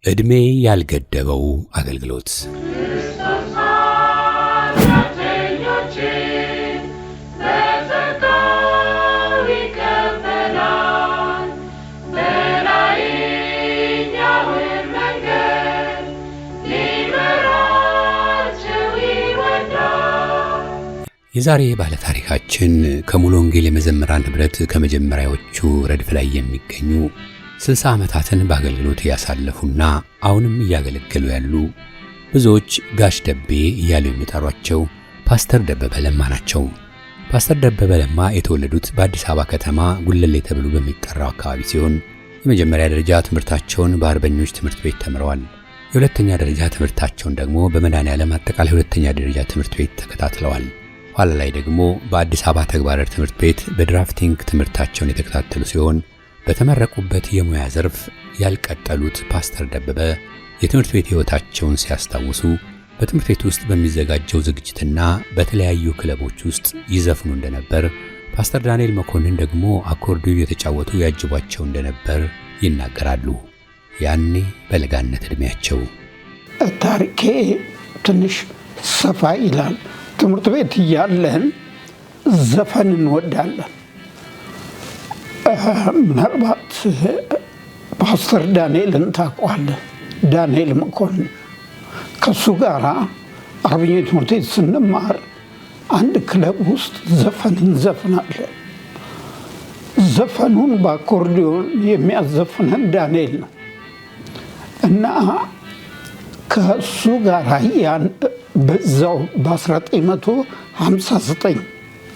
ዕድሜ ያልገደበው አገልግሎት የዛሬ ባለ ታሪካችን ከሙሉ ወንጌል የመዘምራን ህብረት ከመጀመሪያዎቹ ረድፍ ላይ የሚገኙ 60 ዓመታትን በአገልግሎት ያሳለፉና አሁንም እያገለገሉ ያሉ ብዙዎች ጋሽ ደቤ እያሉ የሚጠሯቸው ፓስተር ደበበ ለማ ናቸው። ፓስተር ደበበ ለማ የተወለዱት በአዲስ አበባ ከተማ ጉለሌ ተብሎ በሚጠራው አካባቢ ሲሆን የመጀመሪያ ደረጃ ትምህርታቸውን በአርበኞች ትምህርት ቤት ተምረዋል። የሁለተኛ ደረጃ ትምህርታቸውን ደግሞ በመድኃኔዓለም አጠቃላይ ሁለተኛ ደረጃ ትምህርት ቤት ተከታትለዋል። ኋላ ላይ ደግሞ በአዲስ አበባ ተግባረ ትምህርት ቤት በድራፍቲንግ ትምህርታቸውን የተከታተሉ ሲሆን በተመረቁበት የሙያ ዘርፍ ያልቀጠሉት ፓስተር ደበበ የትምህርት ቤት ሕይወታቸውን ሲያስታውሱ በትምህርት ቤት ውስጥ በሚዘጋጀው ዝግጅትና በተለያዩ ክለቦች ውስጥ ይዘፍኑ እንደነበር፣ ፓስተር ዳንኤል መኮንን ደግሞ አኮርዲዮን የተጫወቱ ያጅቧቸው እንደነበር ይናገራሉ። ያኔ በለጋነት ዕድሜያቸው ታሪኬ ትንሽ ሰፋ ይላል። ትምህርት ቤት እያለን ዘፈን እንወዳለን። ምናልባት ፓስተር ዳንኤልን ታውቀዋለህ? ዳንኤል መኮንን ከሱ ጋር አርበኞች ትምህርት ቤት ስንማር አንድ ክለብ ውስጥ ዘፈን እንዘፍናለን። ዘፈኑን በአኮርዲዮን የሚያዘፍነን ዳንኤል ነው እና ከሱ ጋር ያን በዛው በ1959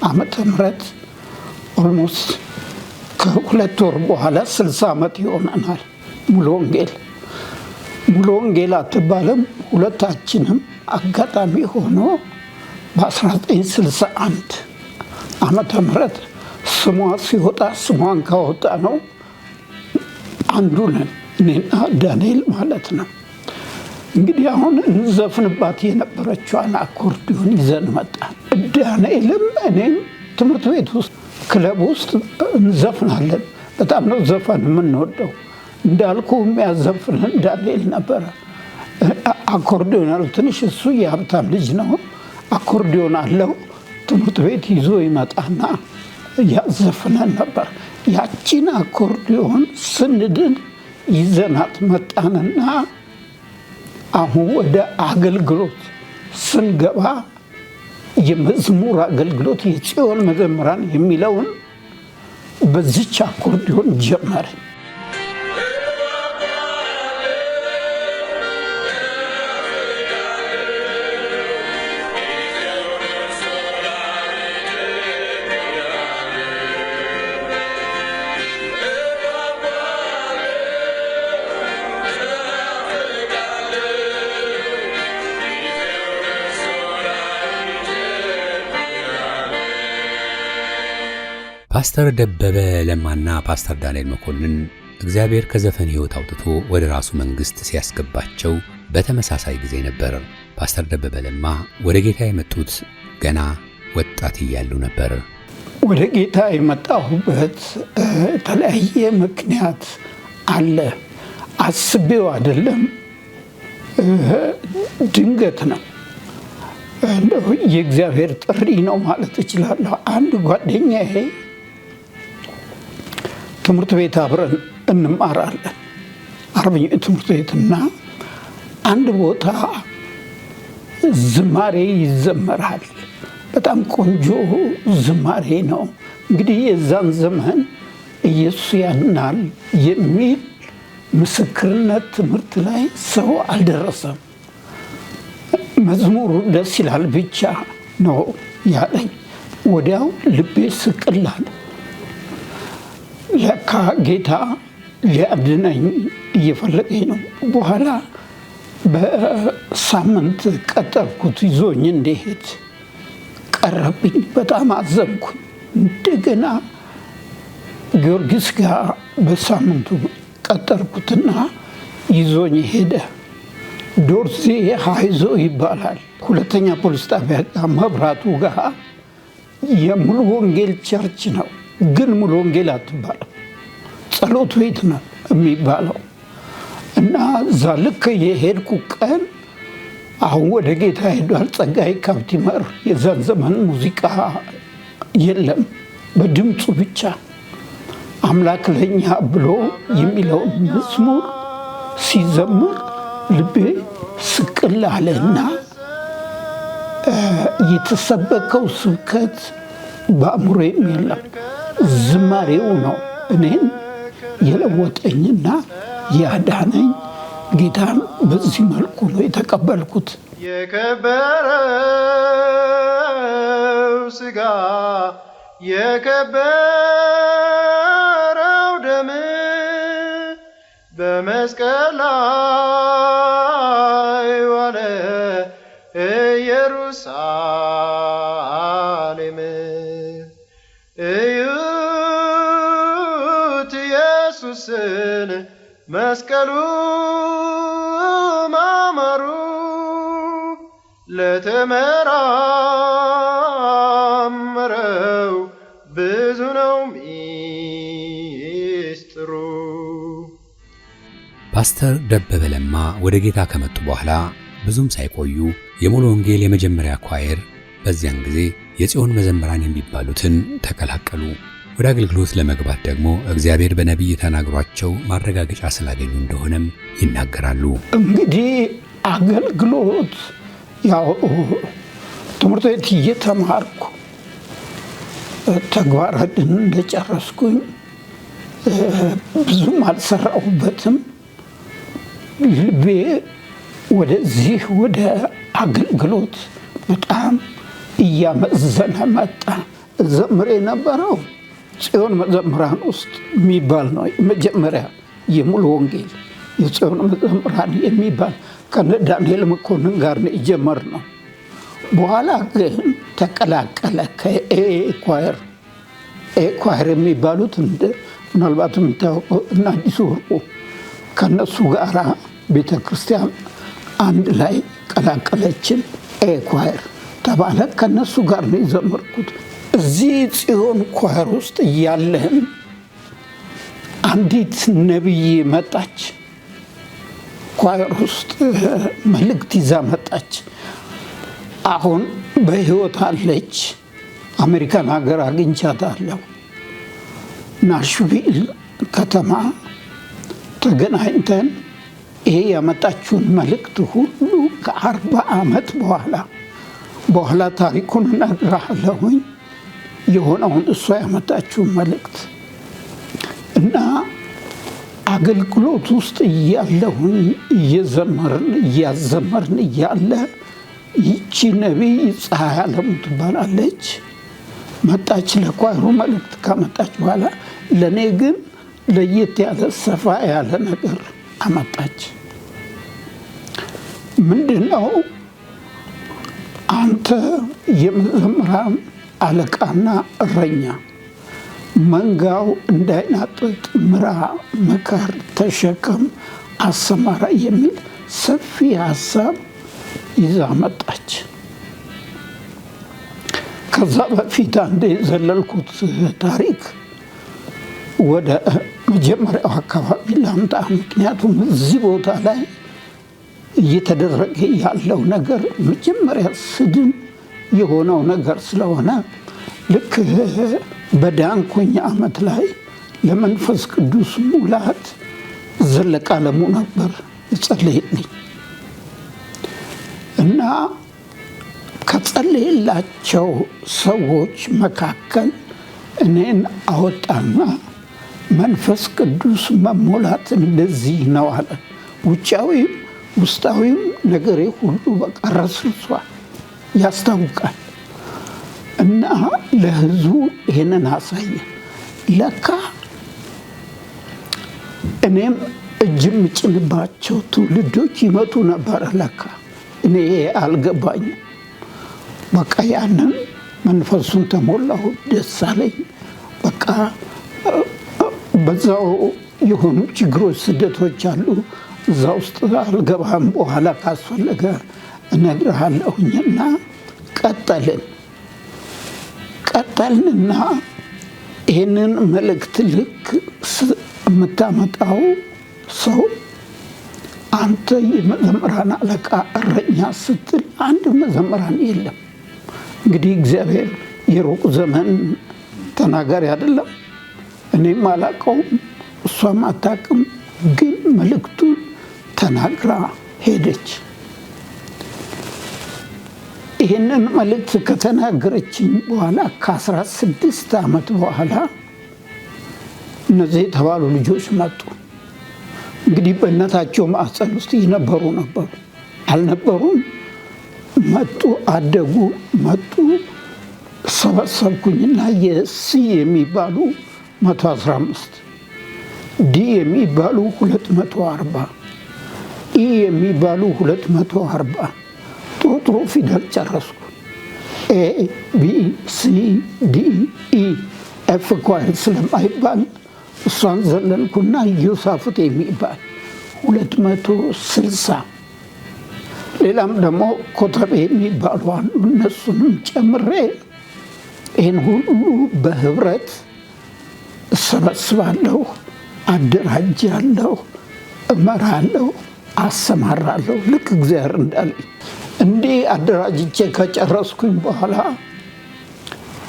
ዓመተ ምህረት ኦልሞስት ከሁለት ወር በኋላ 60 ዓመት ይሆነናል። ሙሉ ወንጌል አትባልም። ሁለታችንም አጋጣሚ ሆኖ በ1961 ዓመተ ምህረት ስሟ ሲወጣ ስሟን ካወጣ ነው አንዱ ነን፣ እኔና ዳንኤል ማለት ነው። እንግዲህ አሁን እንዘፍንባት የነበረችዋን አኮርዲዮን ይዘን መጣን። ዳንኤልም እኔም ትምህርት ቤት ውስጥ ክለብ ውስጥ እንዘፍናለን። በጣም ነው ዘፈን የምንወደው። እንዳልኩ የሚያዘፍንን ዳንኤል ነበረ። አኮርዲዮን አለው። ትንሽ እሱ የሀብታም ልጅ ነው። አኮርዲዮን አለው። ትምህርት ቤት ይዞ ይመጣና ያዘፍነን ነበር። ያቺን አኮርዲዮን ስንድን ይዘናት መጣንና አሁን ወደ አገልግሎት ስንገባ የመዝሙር አገልግሎት የጽዮን መዘምራን የሚለውን በዚች አኮርዲዮን ጀመረ። ፓስተር ደበበ ለማና ፓስተር ዳንኤል መኮንን እግዚአብሔር ከዘፈን ሕይወት አውጥቶ ወደ ራሱ መንግሥት ሲያስገባቸው በተመሳሳይ ጊዜ ነበር። ፓስተር ደበበ ለማ ወደ ጌታ የመጡት ገና ወጣት እያሉ ነበር። ወደ ጌታ የመጣሁበት የተለያየ ምክንያት አለ። አስቤው አይደለም፣ ድንገት ነው። የእግዚአብሔር ጥሪ ነው ማለት እችላለሁ። አንድ ጓደኛዬ ትምህርት ቤት አብረን እንማራለን፣ አርበኞች ትምህርት ቤትና አንድ ቦታ ዝማሬ ይዘመራል። በጣም ቆንጆ ዝማሬ ነው። እንግዲህ የዛን ዘመን ኢየሱስ ያድናል የሚል ምስክርነት ትምህርት ላይ ሰው አልደረሰም። መዝሙሩ ደስ ይላል ብቻ ነው ያለኝ። ወዲያው ልቤ ስቅላል። ለካ ጌታ ሊያድነኝ እየፈለገኝ ነው። በኋላ በሳምንት ቀጠርኩት፣ ይዞኝ እንዲሄድ ቀረብኝ። በጣም አዘንኩኝ። እንደገና ጊዮርጊስ ጋር በሳምንቱ ቀጠርኩትና ይዞኝ ሄደ። ዶርዜ ሃይዞ ይባላል። ሁለተኛ ፖሊስ ጣቢያ መብራቱ ጋር የሙሉ ወንጌል ቸርች ነው። ግን ሙሉ ወንጌል አትባለው፣ ጸሎት ቤት ነው የሚባለው። እና እዛ ልክ የሄድኩ ቀን አሁን ወደ ጌታ ሄዷል ጸጋዬ ካፕቲመር። የዛን ዘመን ሙዚቃ የለም፣ በድምፁ ብቻ አምላክ ለኛ ብሎ የሚለውን መዝሙር ሲዘምር ልቤ ስቅል አለና የተሰበከው ስብከት በአእምሮዬም የለም። ዝማሬው ነው እኔን የለወጠኝና ያዳነኝ። ጌታን በዚህ መልኩ ነው የተቀበልኩት። የከበረው ሥጋ የከበረው ደም በመስቀል ላይ ዋለ ኢየሩሳሌም። እዩት ኢየሱስን መስቀሉ ማማሩ ለተመራመረው ብዙ ነው ሚስጥሩ። ፓስተር ደበበ ለማ ወደ ጌታ ከመጡ በኋላ ብዙም ሳይቆዩ የሙሉ ወንጌል የመጀመሪያ ኳየር በዚያን ጊዜ የጽዮን መዘምራን የሚባሉትን ተቀላቀሉ። ወደ አገልግሎት ለመግባት ደግሞ እግዚአብሔር በነቢይ ተናግሯቸው ማረጋገጫ ስላገኙ እንደሆነም ይናገራሉ። እንግዲህ አገልግሎት ያው ትምህርት ቤት እየተማርኩ ተግባራትን እንደጨረስኩኝ ብዙም አልሰራሁበትም። ልቤ ወደዚህ ወደ አገልግሎት በጣም እያመዘነ መጣ። ዘምር የነበረው ጽዮን መዘምራን ውስጥ የሚባል ነው። መጀመሪያ የሙሉ ወንጌል የጽዮን መዘምራን የሚባል ከነ ዳንኤል መኮንን ጋር ነው የጀመርነው። በኋላ ግን ተቀላቀለ ከኳየር የሚባሉት ምናልባት የምታወቀው እና አዲሱ ወርቁ ከነሱ ጋር ቤተ ክርስቲያን አንድ ላይ ቀላቀለችን። ኳየር ተባለ። ከነሱ ጋር ነው የዘመርኩት። እዚህ ጽዮን ኳየር ውስጥ እያለን አንዲት ነቢይ መጣች። ኳየር ውስጥ መልእክት ይዛ መጣች። አሁን በሕይወት አለች። አሜሪካን ሀገር አግኝቻታለሁ። ናሽቪል ከተማ ተገናኝተን ይሄ ያመጣችውን መልእክት ሁሉ ከ40 ዓመት በኋላ ታሪኩን እነግርሃለሁኝ። የሆነውን እሷ ያመጣችውን መልእክት እና አገልግሎት ውስጥ እያለሁኝ እያዘመርን እያለ ይቺ ነቢይ ፀሐይ ዓለሙ ትባላለች መጣች። ለኳይሩ መልእክት ካመጣች በኋላ ለእኔ ግን ለየት ያለ ሰፋ ያለ ነገር አመጣች። ምንድነው? አንተ የመዘምራን አለቃና እረኛ፣ መንጋው እንዳይናጥጥ ምራ፣ ምከር፣ ተሸከም፣ አሰማራ የሚል ሰፊ ሀሳብ ይዛ መጣች። ከዛ በፊት አንድ የዘለልኩት ታሪክ ወደ መጀመሪያው አካባቢ ላምጣ። ምክንያቱም እዚህ ቦታ ላይ እየተደረገ ያለው ነገር መጀመሪያ ስድን የሆነው ነገር ስለሆነ ልክ በዳንኩኝ ዓመት ላይ ለመንፈስ ቅዱስ ሙላት ዘለቀ ዓለሙ ነበር የጸለየልኝ እና ከጸለየላቸው ሰዎች መካከል እኔን አወጣና መንፈስ ቅዱስ መሞላት እንደዚህ ነው አለ። ውጫዊም ውስጣዊም ነገሬ ሁሉ በቃ ረስርሷል፣ ያስታውቃል። እና ለህዝቡ ይሄንን አሳየ። ለካ እኔም እጅ የምጭንባቸው ትውልዶች ይመጡ ነበር። ለካ እኔ አልገባኝም። በቃ ያንን መንፈሱን ተሞላሁ፣ ደስ አለኝ። በቃ በዛው የሆኑ ችግሮች፣ ስደቶች አሉ። እዛ ውስጥ አልገባም። በኋላ ካስፈለገ እነግርሃለሁኝና ቀጠልንና ይህንን መልእክት ልክ የምታመጣው ሰው አንተ የመዘምራን አለቃ እረኛ ስትል አንድ መዘምራን የለም። እንግዲህ እግዚአብሔር የሩቅ ዘመን ተናጋሪ አይደለም። እኔም አላውቀውም፣ እሷም አታውቅም። ግን መልእክቱን ተናግራ ሄደች። ይህንን መልእክት ከተናገረችኝ በኋላ ከ16 ዓመት በኋላ እነዚህ የተባሉ ልጆች መጡ። እንግዲህ በእናታቸው ማህፀን ውስጥ ይነበሩ ነበሩ አልነበሩም? መጡ፣ አደጉ፣ መጡ። ሰበሰብኩኝና የሲ የሚባሉ 115፣ ዲ የሚባሉ 240፣ ኢ የሚባሉ 240 ጥሩ ፊደል ጨረስኩ። ኤ ቢ ሲ ዲ ኢ ኤፍ ኳየር ስለማይባል እሷን ዘለልኩና ዮሳፍት የሚባል 260፣ ሌላም ደግሞ ኮተቤ የሚባሉ አሉ። እነሱንም ጨምሬ ይህን ሁሉ በህብረት እሰበስባለሁ፣ አደራጃለሁ፣ እመራለሁ፣ አሰማራለሁ። ልክ እግዚአብሔር እንዳለኝ እንዲህ አደራጅቼ ከጨረስኩኝ በኋላ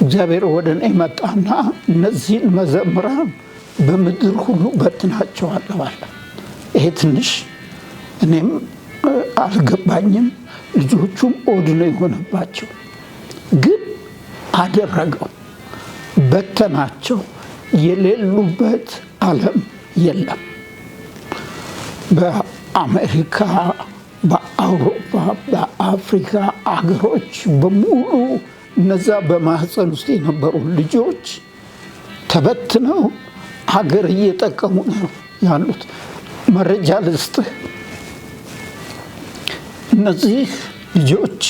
እግዚአብሔር ወደ እኔ መጣና እነዚህን መዘምራን በምድር ሁሉ በትናቸዋለሁ አለ። ይሄ ትንሽ እኔም አልገባኝም፣ ልጆቹም ኦድ ነው የሆነባቸው። ግን አደረገው፣ በተናቸው። የሌሉበት ዓለም የለም። በአሜሪካ፣ በአውሮፓ፣ በአፍሪካ አገሮች በሙሉ እነዛ በማህፀን ውስጥ የነበሩ ልጆች ተበትነው ሀገር እየጠቀሙ ነው ያሉት። መረጃ ልስጥህ። እነዚህ ልጆች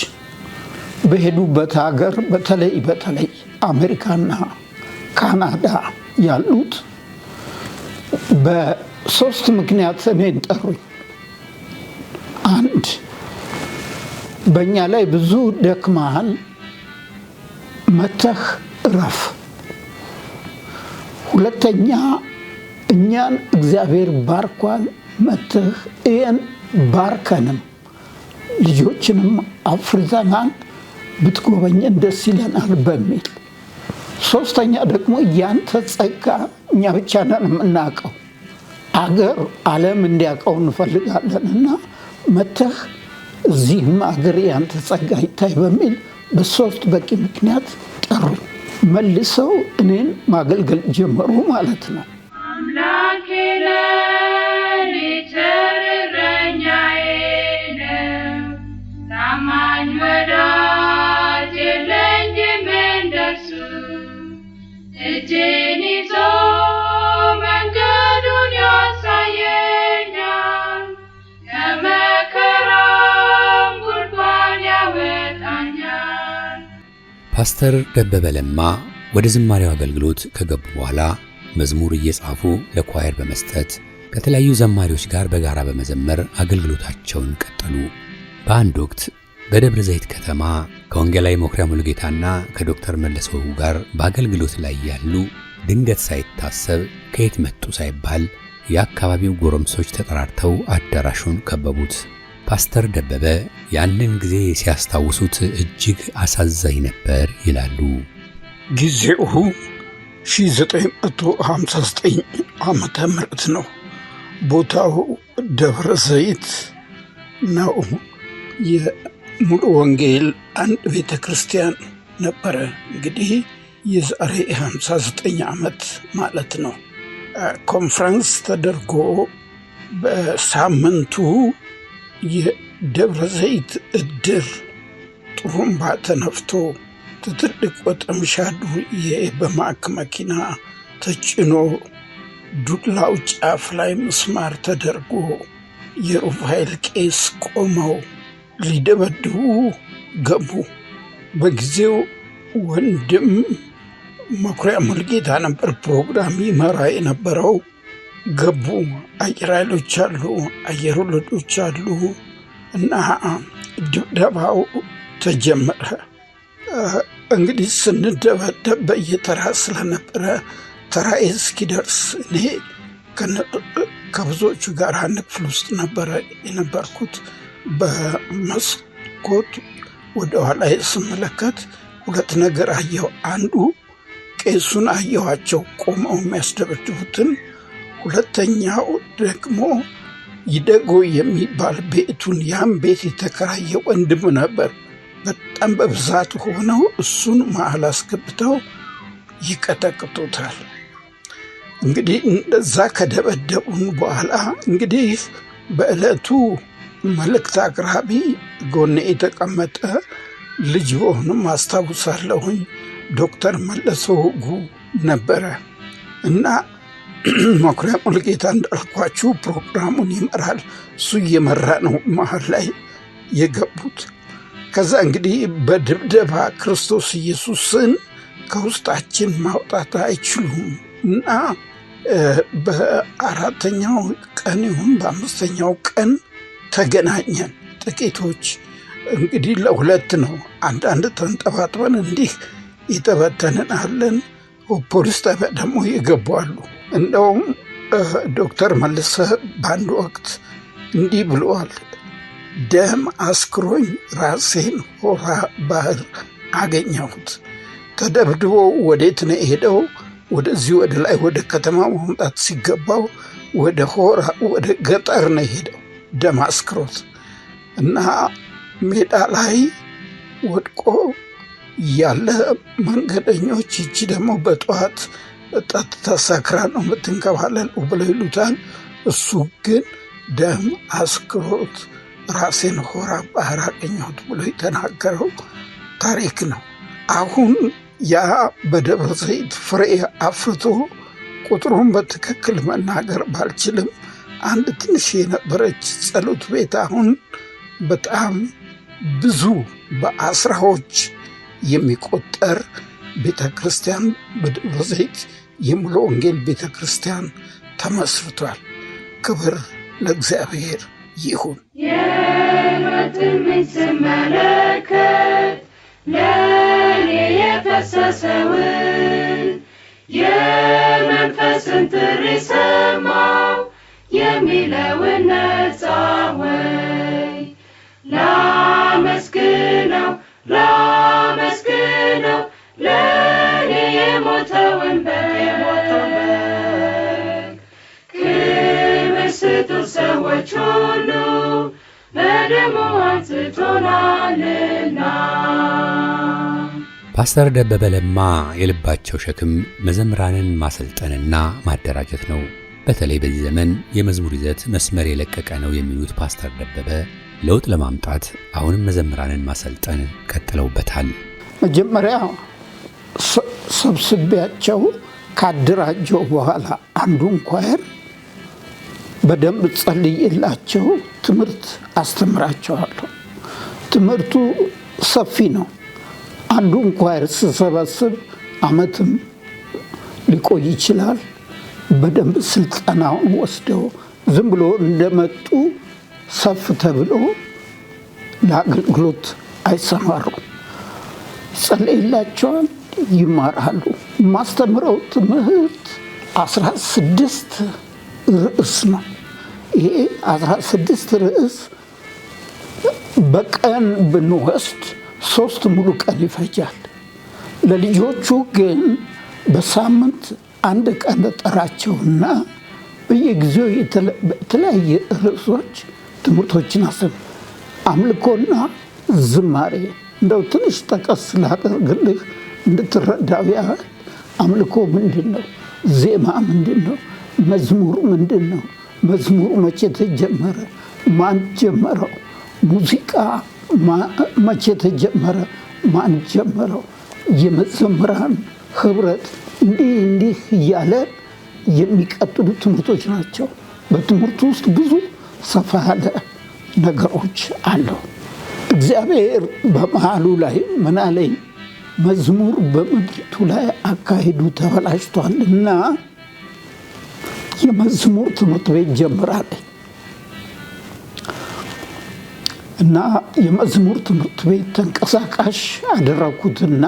በሄዱበት ሀገር በተለይ አሜሪካና ካናዳ ያሉት በሶስት ምክንያት እኔን ጠሩኝ። አንድ፣ በእኛ ላይ ብዙ ደክመሃል፣ መተህ እረፍ። ሁለተኛ፣ እኛን እግዚአብሔር ባርኳል፣ መተህ ይህን ባርከንም ልጆችንም አፍርተናል፣ ብትጎበኘን ደስ ይለናል በሚል። ሶስተኛ ደግሞ ያንተ ጸጋ እኛ ብቻ ነን የምናውቀው፣ አገር ዓለም እንዲያውቀው እንፈልጋለንና መተህ እዚህም አገር ያንተ ጸጋ ይታይ በሚል በሶስት በቂ ምክንያት ጠሩኝ። መልሰው እኔን ማገልገል ጀመሩ ማለት ነው። አምላኬ ለኔ ቸር እረኛዬ ነው፣ ታማኝ ወዳጅ የለኝም እንደርሱ። እጄን ይዞ መንገዱን ያሳየኛል፣ ከመከራም ጉድጓድ ያወጣኛል። ፓስተር ደበበ ለማ ወደ ዝማሬው አገልግሎት ከገቡ በኋላ መዝሙር እየጻፉ ለኳየር በመስጠት ከተለያዩ ዘማሪዎች ጋር በጋራ በመዘመር አገልግሎታቸውን ቀጠሉ። በአንድ ወቅት በደብረ ዘይት ከተማ ከወንጌላዊ መኩሪያ ሙሉጌታና ከዶክተር መለሰው ጋር በአገልግሎት ላይ ያሉ ድንገት ሳይታሰብ ከየት መጡ ሳይባል የአካባቢው ጎረምሶች ተጠራርተው አዳራሹን ከበቡት። ፓስተር ደበበ ያንን ጊዜ ሲያስታውሱት እጅግ አሳዛኝ ነበር ይላሉ። ጊዜው 1959 ዓመተ ምህረት ነው። ቦታው ደብረ ዘይት ነው። የሙሉ ወንጌል አንድ ቤተ ክርስቲያን ነበረ። እንግዲህ የዛሬ 59 ዓመት ማለት ነው። ኮንፈረንስ ተደርጎ በሳምንቱ የደብረ ዘይት እድር ጥሩምባ ተነፍቶ ትልቅ ወጠምሻ ዱርዬ በማክ መኪና ተጭኖ ዱላው ጫፍ ላይ ምስማር ተደርጎ የሩፋኤል ቄስ ቆመው ሊደበድቡ ገቡ። በጊዜው ወንድም መኩሪያ ሙሉጌታ ነበር ፕሮግራም ይመራ የነበረው። ገቡ። አየር ኃይሎች አሉ፣ አየር ወለዶች አሉ እና ድብደባው ተጀመረ። እንግዲህ ስንደበደብ በየተራ ስለነበረ ተራዬ እስኪደርስ እኔ ከብዙዎቹ ጋር አንድ ክፍል ውስጥ ነበረ የነበርኩት። በመስኮት ወደ ኋላ ስመለከት ሁለት ነገር አየሁ። አንዱ ቄሱን አየኋቸው ቆመው የሚያስደበድቡትን። ሁለተኛው ደግሞ ይደጎ የሚባል ቤቱን ያን ቤት የተከራየ ወንድም ነበር። በጣም በብዛት ሆነው እሱን መሀል አስገብተው ይቀጠቅጡታል። እንግዲህ እንደዛ ከደበደቡን በኋላ እንግዲህ በዕለቱ መልእክት አቅራቢ ጎኔ የተቀመጠ ልጅ ሆንም አስታውሳለሁኝ ዶክተር መለሰ ወጉ ነበረ እና መኩሪያ ሙሉጌታ እንዳልኳችሁ ፕሮግራሙን ይመራል። እሱ እየመራ ነው መሀል ላይ የገቡት። ከዛ እንግዲህ በድብደባ ክርስቶስ ኢየሱስን ከውስጣችን ማውጣት አይችሉም እና በአራተኛው ቀን ይሁን በአምስተኛው ቀን ተገናኘን። ጥቂቶች እንግዲህ ለሁለት ነው። አንዳንድ ተንጠባጥበን እንዲህ የተበተንን አለን። ፖሊስ ጣቢያ ደግሞ የገባሉ። እንደውም ዶክተር መለሰ በአንድ ወቅት እንዲህ ብለዋል። ደም አስክሮኝ ራሴን ሆራ ባህር አገኘሁት። ተደብድቦ ወዴት ነው የሄደው? ወደዚህ ወደ ላይ ወደ ከተማ መምጣት ሲገባው ወደ ሆራ ወደ ገጠር ነው የሄደው ደም አስክሮት እና ሜዳ ላይ ወድቆ ያለ መንገደኞች ይቺ ደግሞ በጠዋት ጠጥታ ሰክራ ነው የምትንከባለል ብለው ይሉታል። እሱ ግን ደም አስክሮት ራሴን ሆራ ባህር አገኘሁት ብሎ የተናገረው ታሪክ ነው። አሁን ያ በደብረ ዘይት ፍሬ አፍርቶ ቁጥሩን በትክክል መናገር ባልችልም አንድ ትንሽ የነበረች ጸሎት ቤት አሁን በጣም ብዙ በአስራዎች የሚቆጠር ቤተ ክርስቲያን በደብረ ዘይት የሙሉ ወንጌል ቤተ ክርስቲያን ተመስርቷል። ክብር ለእግዚአብሔር ይሁን። የሕይወትን ምንጭ ስመለከት ለእኔ የፈሰሰውን የመንፈስን ጥሪ ሰማሁ የሚለውን ነፃ ወይ ላመስግነው ለእኔ የሞተውን በግ ክብር ስጡ ሰዎች ሁሉ በደሙ አንጽቶናልና። ፓስተር ደበበ ለማ የልባቸው ሸክም መዘምራንን ማሰልጠንና ማደራጀት ነው። በተለይ በዚህ ዘመን የመዝሙር ይዘት መስመር የለቀቀ ነው የሚሉት ፓስተር ደበበ ለውጥ ለማምጣት አሁንም መዘምራንን ማሰልጠን ቀጥለውበታል። መጀመሪያ ሰብስቤያቸው ካደራጀው በኋላ አንዱን ኳየር በደንብ ጸልዬላቸው ትምህርት አስተምራቸዋለሁ። ትምህርቱ ሰፊ ነው። አንዱን ኳየር ስሰበስብ ዓመትም ሊቆይ ይችላል። በደንብ ስልጠናውን ወስደው ዝም ብሎ እንደመጡ ሰፍ ተብሎ ለአገልግሎት አይሰማሩም። ጸልይላቸዋል፣ ይማራሉ። ማስተምረው ትምህርት 16 ርዕስ ነው። ይሄ 16 ርዕስ በቀን ብንወስድ 3 ሙሉ ቀን ይፈጃል። ለልጆቹ ግን በሳምንት አንድ ቀን ጠራቸውና በየጊዜው የተለያየ ርዕሶች ትምህርቶችን አምልኮና ዝማሬ እንደው ትንሽ ጠቀስ ላደርግልህ እንድትረዳው ያህል አምልኮ ምንድን ነው? ዜማ ምንድን ነው? መዝሙር ምንድን ነው? መዝሙሩ መቼ ተጀመረ? ማን ጀመረው? ሙዚቃ መቼ ተጀመረ? ማን ጀመረው? የመዘምራን ህብረት እንዲህ እያለ የሚቀጥሉ ትምህርቶች ናቸው። በትምህርቱ ውስጥ ብዙ ሰፋ ያለ ነገሮች አለው። እግዚአብሔር በመሃሉ ላይ ምን አለኝ? መዝሙር በምድሪቱ ላይ አካሄዱ ተበላሽቷል እና የመዝሙር ትምህርት ቤት ጀምራለች እና የመዝሙር ትምህርት ቤት ተንቀሳቃሽ አደረኩትና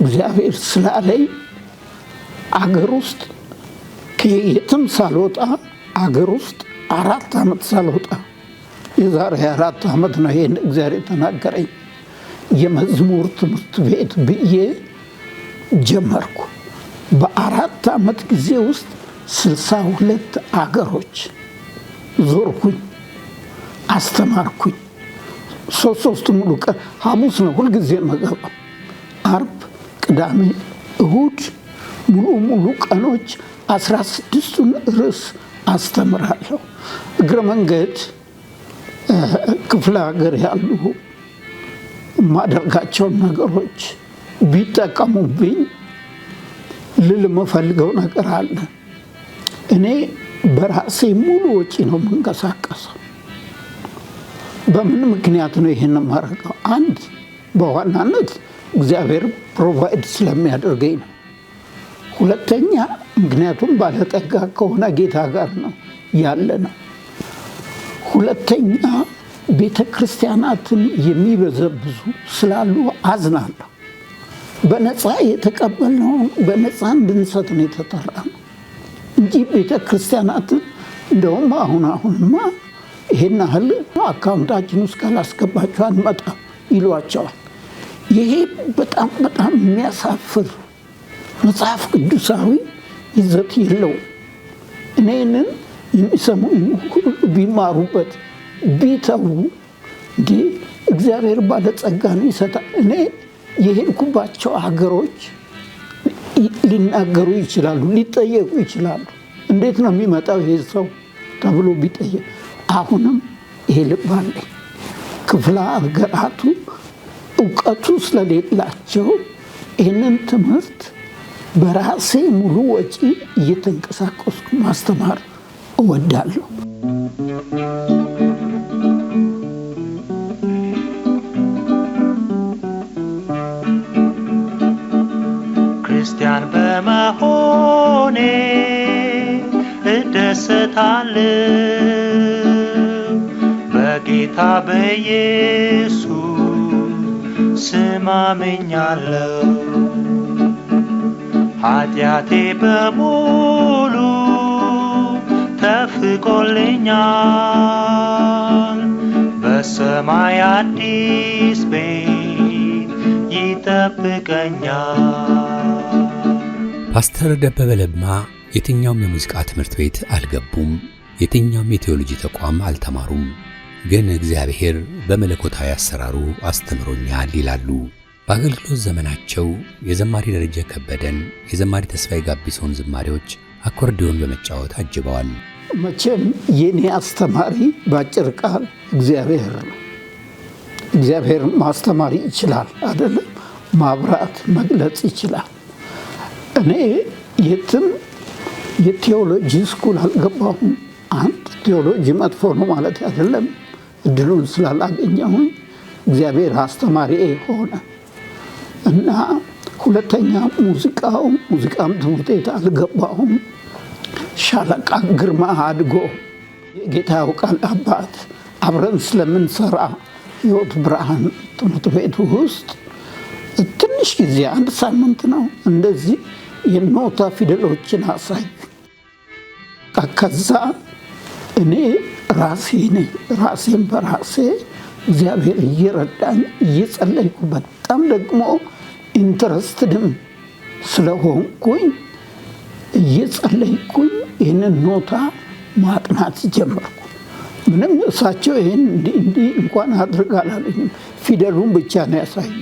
እግዚአብሔር ስላለኝ አገር ውስጥ ከየትም ሳልወጣ አገር ውስጥ 4 ዓመት ሳልወጣ የዛሬ 4 ዓመት ነው ይሄን እግዚአብሔር የተናገረኝ። የመዝሙር ትምህርት ቤት ብዬ ጀመርኩ። በ4 ዓመት ጊዜ ውስጥ 62 አገሮች ዞርኩኝ፣ አስተማርኩኝ። ሶስት ሙሉ ቀን ሐሙስ ነው ሁልጊዜ መገባው። አርብ፣ ቅዳሜ፣ እሁድ ሙሉ ቀኖች 16ቱን ርዕስ አስተምራለሁ። እግረ መንገድ ክፍለ ሀገር ያሉ ማደርጋቸውን ነገሮች ቢጠቀሙብኝ ልል የምፈልገው ነገር አለ። እኔ በራሴ ሙሉ ወጪ ነው የምንቀሳቀሰው። በምን ምክንያት ነው ይሄን የማደርገው? አንድ በዋናነት እግዚአብሔር ፕሮቫይድ ስለሚያደርገኝ ነው። ሁለተኛ ምክንያቱም ባለጠጋ ከሆነ ጌታ ጋር ነው ያለ ነው። ሁለተኛ ቤተ ክርስቲያናትን የሚበዘብዙ ስላሉ አዝናለሁ። በነፃ የተቀበልነውን በነፃ እንድንሰጥ ነው የተጠራ ነው እንጂ ቤተ ክርስቲያናትን እንደውም አሁንማ ይሄን ያህል አካውንታችን ውስጥ ካላስገባችሁ አንመጣም ይሏቸዋል። ይሄ በጣም የሚያሳፍር መጽሐፍ ቅዱሳዊ ይዘት የለውም። እኔንን የሚሰሙኝ ሁሉ ቢማሩበት ቢተዉ እንጂ እግዚአብሔር ባለጸጋ ነው ይሰጣል። እኔ የሄድኩባቸው ሀገሮች ሊናገሩ ይችላሉ፣ ሊጠየቁ ይችላሉ። እንዴት ነው የሚመጣው ይሄ ሰው ተብሎ ቢጠየቅ፣ አሁንም ይሄ ልብ አለኝ። ክፍለ ሀገራቱ እውቀቱ ስለሌላቸው ይህንን ትምህርት በራሴ ሙሉ ወጪ እየተንቀሳቀስኩ ማስተማር እወዳለሁ። ክርስቲያን በመሆኔ እደሰታለሁ፣ በጌታ በኢየሱስ ስም አምኛለሁ። ኃጢአቴ በሙሉ ተፍቆልኛል፣ በሰማይ አዲስ ቤት ይጠብቀኛል። ፓስተር ደበበ ለማ የትኛውም የሙዚቃ ትምህርት ቤት አልገቡም፣ የትኛውም የቴዎሎጂ ተቋም አልተማሩም። ግን እግዚአብሔር በመለኮታዊ አሰራሩ አስተምሮኛል ይላሉ። በአገልግሎት ዘመናቸው የዘማሪ ደረጀ ከበደን፣ የዘማሪ ተስፋዬ ጋቢሶን ዝማሬዎች አኮርዲዮን በመጫወት አጅበዋል። መቼም የኔ አስተማሪ ባጭር ቃል እግዚአብሔር ነው። እግዚአብሔር ማስተማር ይችላል አይደለም? ማብራት መግለጽ ይችላል። እኔ የትም የቴዎሎጂ ስኩል አልገባሁም። አንድ ቴዎሎጂ መጥፎ ነው ማለት አይደለም። እድሉን ስላላገኘሁኝ እግዚአብሔር አስተማሪ ሆነ እና ሁለተኛ ሙዚቃም ትምህርት ቤት አልገባሁም። ሻለቃ ግርማ አድጎ የጌታ ያውቃል አባት አብረን ስለምንሰራ ሕይወት ብርሃን ትምህርት ቤት ውስጥ ትንሽ ጊዜ 1 ሳምንት ነው እንደዚህ የኖታ ፊደሎችን አሳዩ። ከዛ እኔ ራሴን በራሴ እግዚአብሔር እየረዳኝ እየጸለይኩ በጣም ደግሞ ኢንተረስትድም ስለሆንኩኝ እየጸለይኩኝ ይህንን ኖታ ማጥናት ጀመርኩ። ምንም እሳቸው ይህን እንዲህ እንኳን አድርግ አላለኝም፣ ፊደሉን ብቻ ነው ያሳዩ።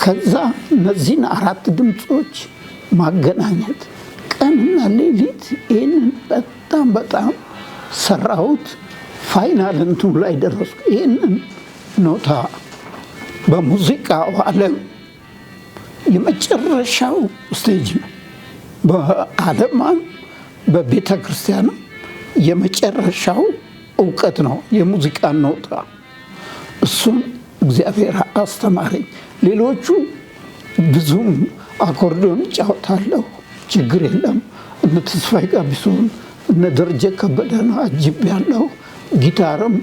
ከዛ እነዚህን 4 ድምፆች ማገናኘት ቀንና ሌሊት ይህንን በጣም ሰራሁት። ፋይናል እንትኑ ላይ ደረስኩ። ይህንን ኖታ በሙዚቃው ዓለም የመጨረሻው ስቴጅ ነው። በዓለማም በቤተ ክርስቲያን የመጨረሻው እውቀት ነው የሙዚቃ ኖታ። እሱን እግዚአብሔር አስተማረኝ። ሌሎቹ ብዙም አኮርዲዮን እጫወታለሁ፣ ችግር የለም። እነ ተስፋዬ ጋቢሶን እነ ደረጀ ከበደን አጅቤያለሁ። ጊታርም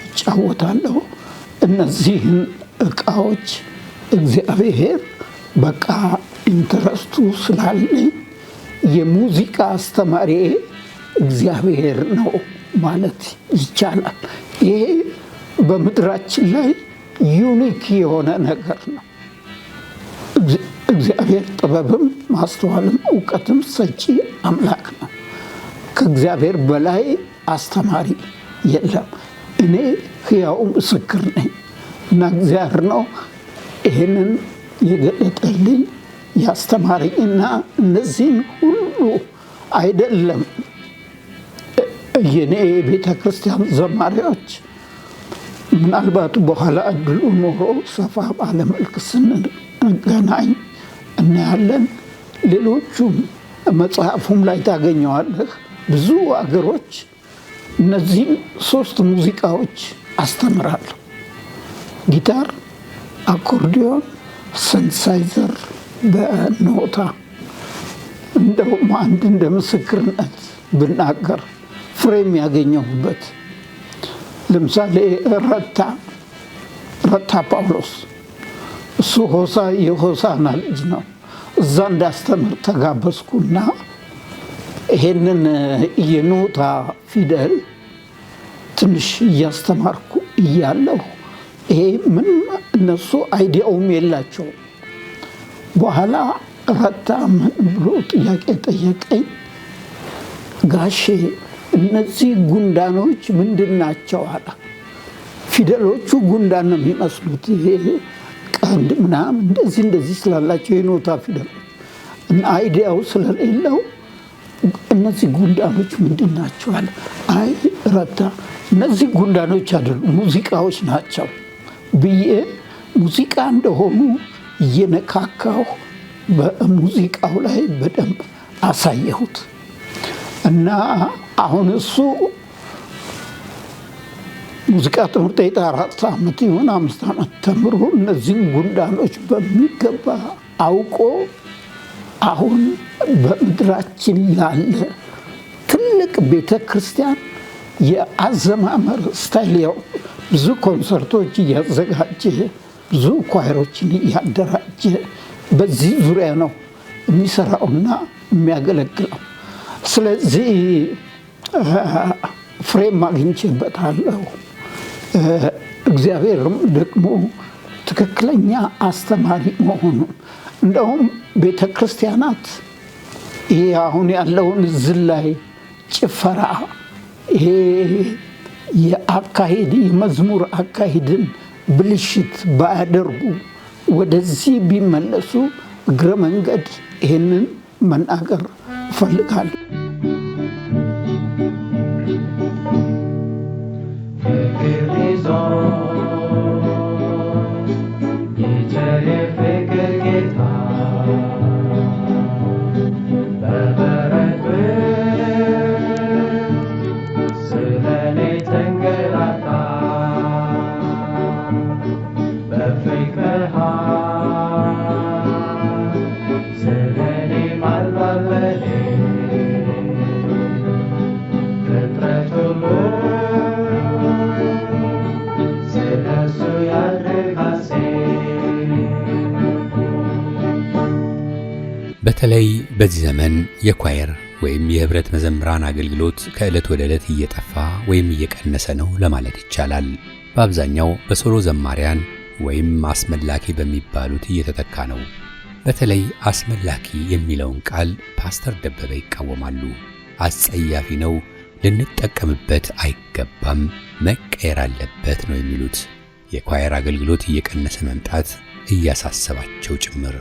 እጫወታለሁ። እነዚህን እቃዎች እግዚአብሔር በቃ ኢንተረስቱ ስላለኝ የሙዚቃ አስተማሪ እግዚአብሔር ነው ማለት ይቻላል። ይሄ በምድራችን ላይ ዩኒክ የሆነ ነገር ነው። እግዚአብሔር ጥበብም ማስተዋልም እውቀትም ሰጪ አምላክ ነው። ከእግዚአብሔር በላይ አስተማሪ የለም። እኔ ሕያው ምስክር ነኝ እና እግዚአብሔር ነው ይህንን የገለጠልኝ ያስተማረኝና እነዚህን ሁሉ አይደለም የኔ ቤተ ክርስቲያን ዘማሪዎች ምናልባት በኋላ እድሉ ኖሮ ሰፋ ባለ መልክ ስንገናኝ እናያለን። ሌሎቹም መጽሐፉም ላይ ታገኘዋለህ። ብዙ አገሮች እነዚህም 3 ሙዚቃዎች አስተምራለሁ። ጊታር፣ አኮርዲዮን፣ ሲንተሳይዘር በኖታ። እንደውም አንድ እንደ ምስክርነት ብናገር ፍሬም ያገኘሁበት ለምሳሌ ረታ ጳውሎስ እሱ የሆሳና ልጅ ነው። እዛ እንዳስተምር ተጋበዝኩና ይሄንን የኖታ ፊደል ትንሽ እያስተማርኩ እያለሁ ይሄ ምንም እነሱ አይዲያውም የላቸውም። በኋላ ረታ ምን ብሎ ጥያቄ ጠየቀኝ። ጋሼ እነዚህ ጉንዳኖች ምንድን ናቸው አለ። ፊደሎቹ ጉንዳን ነው የሚመስሉት፣ ይሄ ቀንድ ምናምን እንደዚህ ስላላቸው የኖታ ፊደሎች እና አይዲያው ስለሌለው እነዚህ ጉንዳኖች ምንድን ናቸው አለ። አይ ረታ እነዚህ ጉንዳኖች አይደሉም ሙዚቃዎች ናቸው ብዬ ሙዚቃ እንደሆኑ እየነካካሁ በሙዚቃው ላይ በደንብ አሳየሁት እና አሁን እሱ ሙዚቃ ትምህርት ቤት 4 ዓመት ይሁን 5 ዓመት ተምሮ እነዚህን ጉንዳኖች በሚገባ አውቆ አሁን በምድራችን ያለ ትልቅ ቤተ ክርስቲያን የአዘማመር ስታይል ያው ብዙ ኮንሰርቶች እያዘጋጀ ብዙ ኳይሮችን እያደራጀ በዚህ ዙሪያ ነው የሚሰራውና የሚያገለግለው። ስለዚህ ፍሬም አግኝቼበታለሁ። እግዚአብሔርም ደግሞ ትክክለኛ አስተማሪ መሆኑን እንደውም ቤተ ክርስቲያናት ይሄ አሁን ያለውን ዝላይ፣ ጭፈራ፣ ይሄ የአካሄድ የመዝሙር አካሄድን ብልሽት ባያደርጉ ወደዚህ ቢመለሱ እግረ መንገድ ይህንን መናገር እፈልጋለሁ። በተለይ በዚህ ዘመን የኳየር ወይም የህብረት መዘምራን አገልግሎት ከዕለት ወደ ዕለት እየጠፋ ወይም እየቀነሰ ነው ለማለት ይቻላል። በአብዛኛው በሶሎ ዘማሪያን ወይም አስመላኪ በሚባሉት እየተተካ ነው። በተለይ አስመላኪ የሚለውን ቃል ፓስተር ደበበ ይቃወማሉ። አስጸያፊ ነው፣ ልንጠቀምበት አይገባም፣ መቀየር አለበት ነው የሚሉት። የኳየር አገልግሎት እየቀነሰ መምጣት እያሳሰባቸው ጭምር።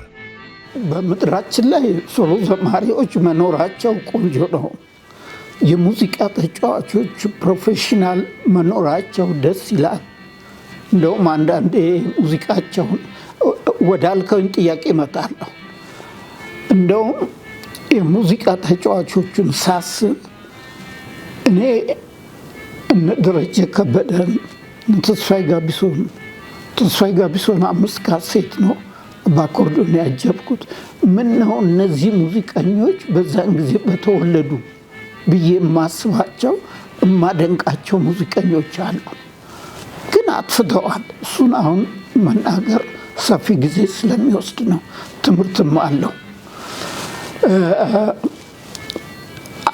በምድራችን ላይ ሶሎ ዘማሪዎች መኖራቸው ቆንጆ ነው። የሙዚቃ ተጫዋቾች ፕሮፌሽናል መኖራቸው ደስ ይላል። እንደውም አንዳንዴ ሙዚቃቸውን ወዳልከኝ ጥያቄ እመጣለሁ። እንደውም የሙዚቃ ተጫዋቾቹን ሳስብ እኔ እነ ደረጀ ከበደን፣ ተስፋዬ ጋቢሶን 5 ካሴት ነው በአኮርዲዮን ያጀብኩት። ምን ነው እነዚህ ሙዚቀኞች በዛን ጊዜ በተወለዱ ብዬ የማስባቸው የማደንቃቸው ሙዚቀኞች አሉ፣ ግን አጥፍተዋል። እሱን አሁን መናገር ሰፊ ጊዜ ስለሚወስድ ነው፣ ትምህርትም አለው።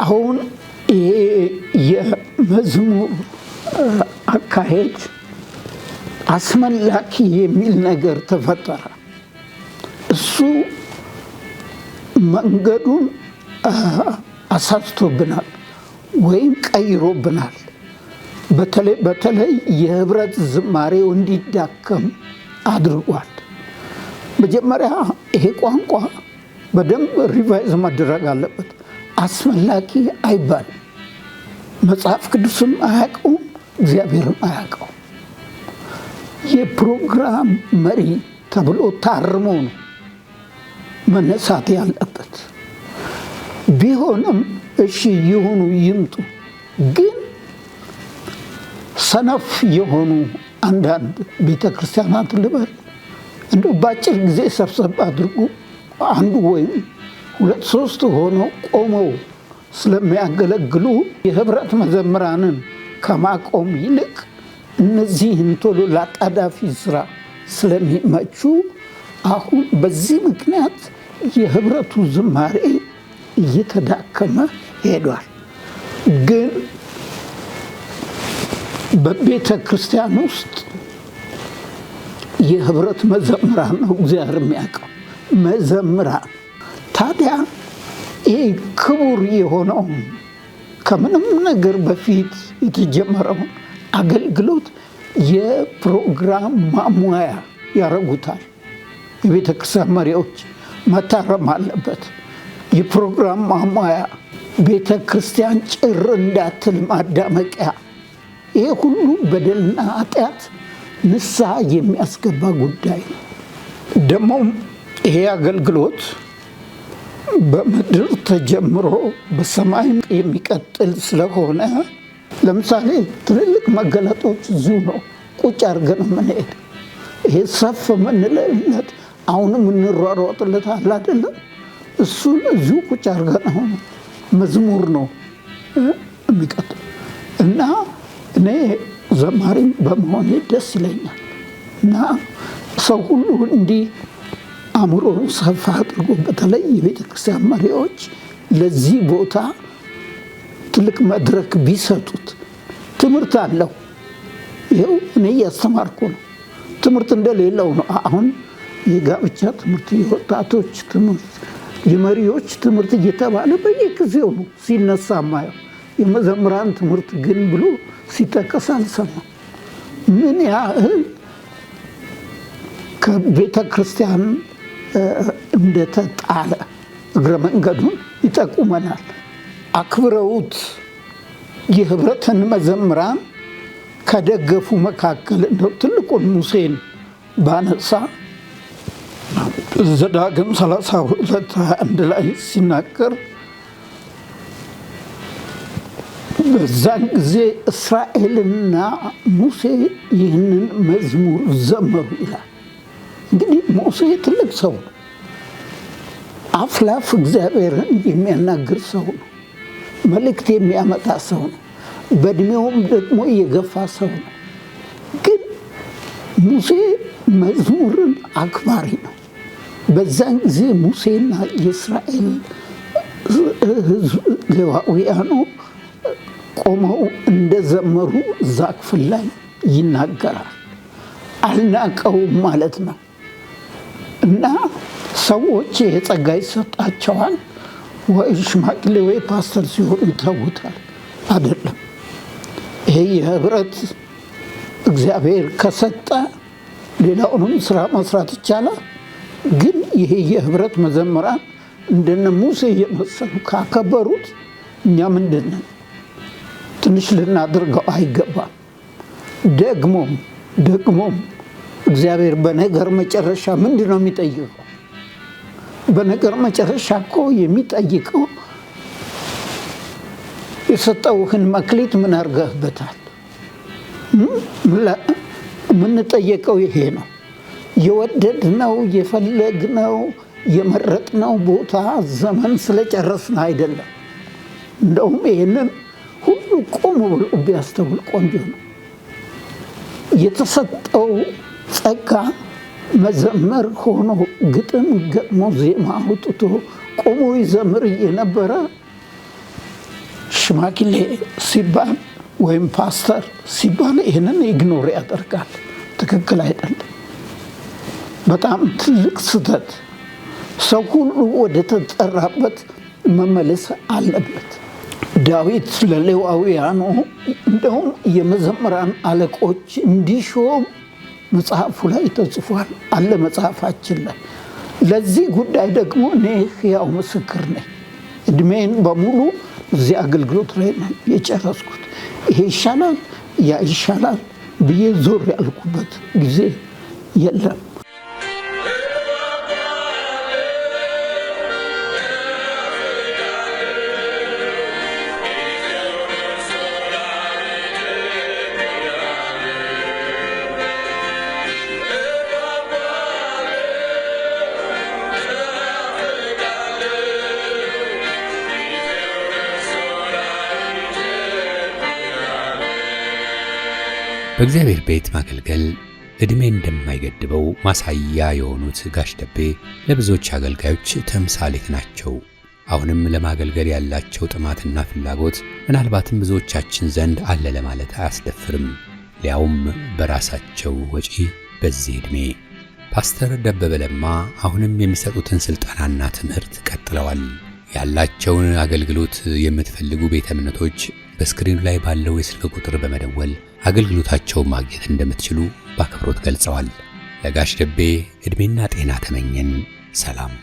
አሁን ይሄ የመዝሙር አካሄድ አስመላኪ የሚል ነገር ተፈጠረ። እሱ መንገዱን አሳስቶብናል ወይም ቀይሮብናል። በተለይ የህብረት ዝማሬው እንዲዳከም አድርጓል። መጀመሪያ ይሄ ቋንቋ በደንብ ሪቫይዝ መደረግ አለበት። አስመላኪ አይባልም። መጽሐፍ ቅዱስም አያውቀውም፣ እግዚአብሔርም አያውቀውም። የፕሮግራም መሪ ተብሎ ታርሞ ነው መነሳት ያለበት። ቢሆንም እሺ ይሁኑ ይምጡ፣ ግን ሰነፍ የሆኑ አንዳንድ ቤተ ክርስቲያናት ልበል እንደው በአጭር ጊዜ ሰብሰብ አድርጎ አንዱ ወይም 2-3 ሆነው ቆመው ስለሚያገለግሉ የህብረት መዘምራንን ከማቆም ይልቅ እነዚህን ቶሎ ለአጣዳፊ ስራ ስለሚመቹ አሁን በዚህ ምክንያት የህብረቱ ዝማሬ እየተዳከመ ሄዷል። ግን በቤተ ክርስቲያን ውስጥ የህብረት መዘምራን ነው እግዚአብሔር የሚያውቀው መዘምራን። ታዲያ ይህ ክቡር የሆነው ከምንም ነገር በፊት የተጀመረውን አገልግሎት የፕሮግራም ማሟያ ያረጉታል። የቤተ ክርስቲያን መሪዎች መታረም አለበት። የፕሮግራም ማሟያ ቤተ ክርስቲያን ጭር እንዳትል ማዳመቂያ። ይሄ ሁሉ በደልና ኃጢአት ንስሐ የሚያስገባ ጉዳይ ነው። ደግሞም ይሄ አገልግሎት በምድር ተጀምሮ በሰማይም የሚቀጥል ስለሆነ ለምሳሌ ትልልቅ መገለጦች እዚሁ ነው ቁጭ አድርገን የምንሄድ። ይሄ ሰፍ የምንለለት አሁንም እንሯሯጥለት አለ አይደለም። እሱን እዚሁ ቁጭ አድርገን አሁን መዝሙር ነው የሚቀጥል እና እኔ ዘማሪም በመሆኔ ደስ ይለኛል። እና ሰው ሁሉ እንዲህ አእምሮን ሰፋ አድርጎ በተለይ የቤተ ክርስቲያን መሪዎች ለዚህ ቦታ ትልቅ መድረክ ቢሰጡት። ትምህርት አለው። ይኸው እኔ እያስተማርኩ ነው። ትምህርት እንደሌለው ነው። አሁን የጋብቻ ትምህርት፣ የወጣቶች ትምህርት፣ የመሪዎች ትምህርት እየተባለ በየጊዜው ነው ሲነሳ ማየው። የመዘምራን ትምህርት ግን ብሎ ሲጠቀስ አልሰማም። ምን ያህል ከቤተ ክርስቲያን እንደተጣለ እግረ መንገዱን ይጠቁመናል። አክብረውት የህብረትን መዘምራን ከደገፉ መካከል እንደው ትልቁን ሙሴን ባነሳ ዘዳግም 32:1 ላይ ሲናገር በዛን ጊዜ እስራኤልና ሙሴ ይህንን መዝሙር ዘመሩ ይላል። እንግዲህ ሙሴ ትልቅ ሰው ነው። አፍላፍ እግዚአብሔርን የሚያናግር ሰው ነው። መልእክት የሚያመጣ ሰው ነው። በእድሜውም ደግሞ የገፋ ሰው ነው። ግን ሙሴ መዝሙርን አክባሪ ነው። በዛን ጊዜ ሙሴና የእስራኤል ሕዝብ ሌዋውያኑ ቆመው እንደዘመሩ እዛ ክፍል ላይ ይናገራል። አልናቀውም ማለት ነው። እና ሰዎች የጸጋ ይሰጣቸዋል ወይ ሽማግሌ ወይ ፓስተር ሲሆኑ ይተውታል አይደለም። ይሄ የህብረት እግዚአብሔር ከሰጠ ሌላውንም ስራ መስራት ይቻላል። ግን ይሄ የህብረት መዘምራን እንደነ ሙሴ የመሰሉ ካከበሩት እኛ ምንድነው? ትንሽ ልናደርገው አይገባም። ደግሞም እግዚአብሔር በነገር መጨረሻ ምንድን ነው የሚጠይቀው? በነገር መጨረሻ እኮ የሚጠይቀው የሰጠውህን መክሊት ምን አድርገህበታል? የምንጠየቀው ይሄ ነው። የወደድነው የፈለግነው የመረጥነው ቦታ ዘመን ስለጨረስን አይደለም። እንደውም ይህንን ሁሉ ቆም ብሎ ቢያስተውል ቆንጆ ነው። የተሰጠው ጸጋ መዘመር ሆኖ ግጥም ገጥሞ ዜማ አውጥቶ ቆሞ ይዘምር የነበረ ሽማግሌ ሲባል ወይም ፓስተር ሲባል ይህንን ኢግኖር ያደርጋል። ትክክል አይደለም። በጣም ትልቅ ስህተት። ሰው ሁሉ ወደ ተጠራበት መመለስ አለበት። ዳዊት ለሌዋውያኑ እንደውም የመዘምራን አለቆች እንዲሾም መጽሐፉ ላይ ተጽፏል አለ መጽሐፋችን ላይ። ለዚህ ጉዳይ ደግሞ እኔ ሕያው ምስክር ነኝ። እድሜን በሙሉ እዚህ አገልግሎት ላይ ነው የጨረስኩት። ይሄ ይሻላል ያ ይሻላል ብዬ ዞር ያልኩበት ጊዜ የለም። በእግዚአብሔር ቤት ማገልገል ዕድሜ እንደማይገድበው ማሳያ የሆኑት ጋሽ ደቤ ለብዙዎች አገልጋዮች ተምሳሌት ናቸው። አሁንም ለማገልገል ያላቸው ጥማትና ፍላጎት ምናልባትም ብዙዎቻችን ዘንድ አለ ለማለት አያስደፍርም፣ ሊያውም በራሳቸው ወጪ በዚህ ዕድሜ። ፓስተር ደበበ ለማ አሁንም የሚሰጡትን ሥልጠናና ትምህርት ቀጥለዋል። ያላቸውን አገልግሎት የምትፈልጉ ቤተ እምነቶች በስክሪኑ ላይ ባለው የስልክ ቁጥር በመደወል አገልግሎታቸውን ማግኘት እንደምትችሉ በአክብሮት ገልጸዋል። ለጋሽ ደቤ ዕድሜና ጤና ተመኘን። ሰላም።